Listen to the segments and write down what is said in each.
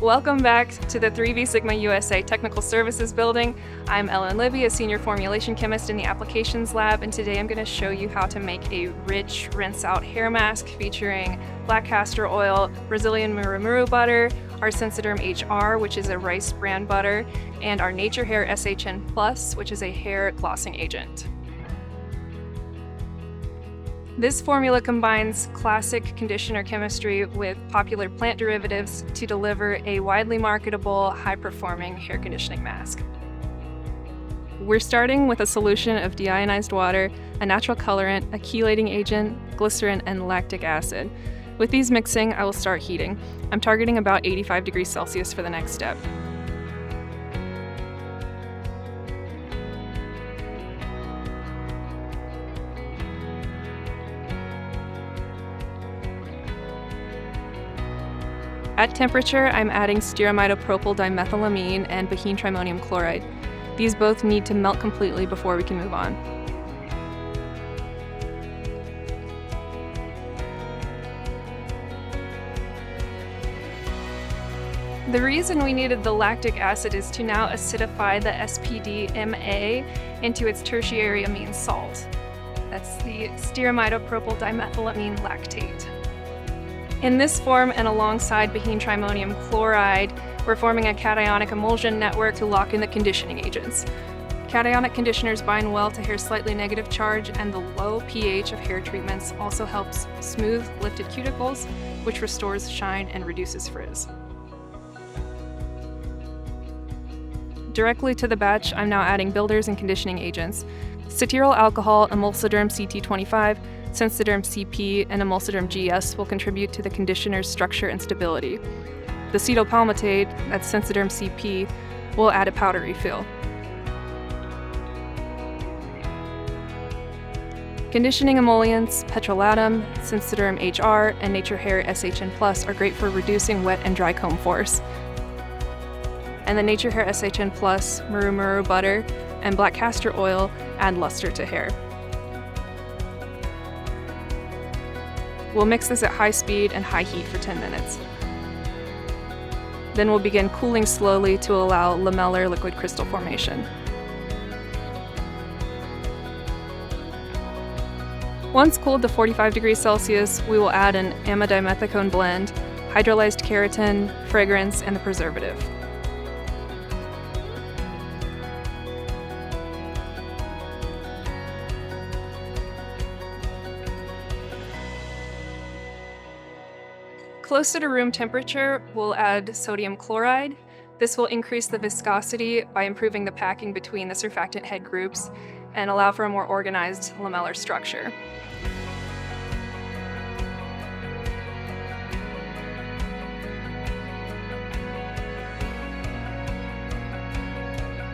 Welcome back to the 3V Sigma USA Technical Services Building. I'm Libby, a senior formulation chemist in the applications lab, and today I'm going to show you how to make a rich rinse-out hair mask featuring black castor oil, Brazilian Murumuru butter, our Sensiderm HR, which is a rice bran butter, and our Naturehair SHN Plus, which is a hair glossing agent. This formula combines classic conditioner chemistry with popular plant derivatives to deliver a widely marketable, high-performing hair conditioning mask. We're starting with a solution of deionized water, a natural colorant, a chelating agent, glycerin, and lactic acid. With these mixing, I will start heating. I'm targeting about 85 degrees Celsius for the next step. At temperature, I'm adding stearamidopropyl dimethylamine and bihine trimonium chloride. These both need to melt completely before we can move on. The reason we needed the lactic acid is to now acidify the SPD-MA into its tertiary amine salt. That's the stearamidopropyl dimethylamine lactate. In this form and alongside bihine trimonium chloride, we're forming a cationic emulsion network to lock in the conditioning agents. Cationic conditioners bind well to hair's slightly negative charge, and the low pH of hair treatments also helps smooth lifted cuticles, which restores shine and reduces frizz. Directly to the batch, I'm now adding builders and conditioning agents. Cetyl alcohol, Emulsiderm CT25, Sensiderm CP, and Emulsiderm GS will contribute to the conditioner's structure and stability. The acetylpalmitate, that's Sensiderm CP, will add a powdery feel. Conditioning emollients, petrolatum, Sensiderm HR, and Naturehair SHN Plus are great for reducing wet and dry comb force. And the Naturehair SHN Plus, Murumuru butter, and black castor oil add luster to hair. We'll mix this at high speed and high heat for 10 minutes. Then we'll begin cooling slowly to allow lamellar liquid crystal formation. Once cooled to 45 degrees Celsius, we will add an amidimethicone blend, hydrolyzed keratin, fragrance, and the preservative. Closer to room temperature, we'll add sodium chloride. This will increase the viscosity by improving the packing between the surfactant head groups and allow for a more organized lamellar structure.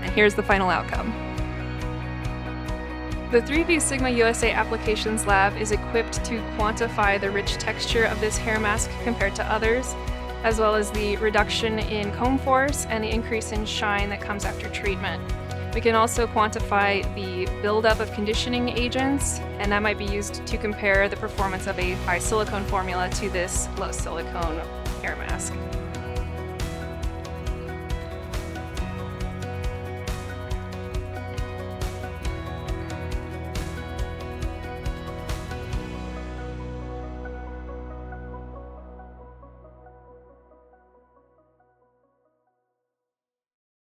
And here's the final outcome. The 3V Sigma USA Applications Lab is equipped to quantify the rich texture of this hair mask compared to others, as well as the reduction in comb force and the increase in shine that comes after treatment. We can also quantify the buildup of conditioning agents, and that might be used to compare the performance of a high silicone formula to this low silicone hair mask.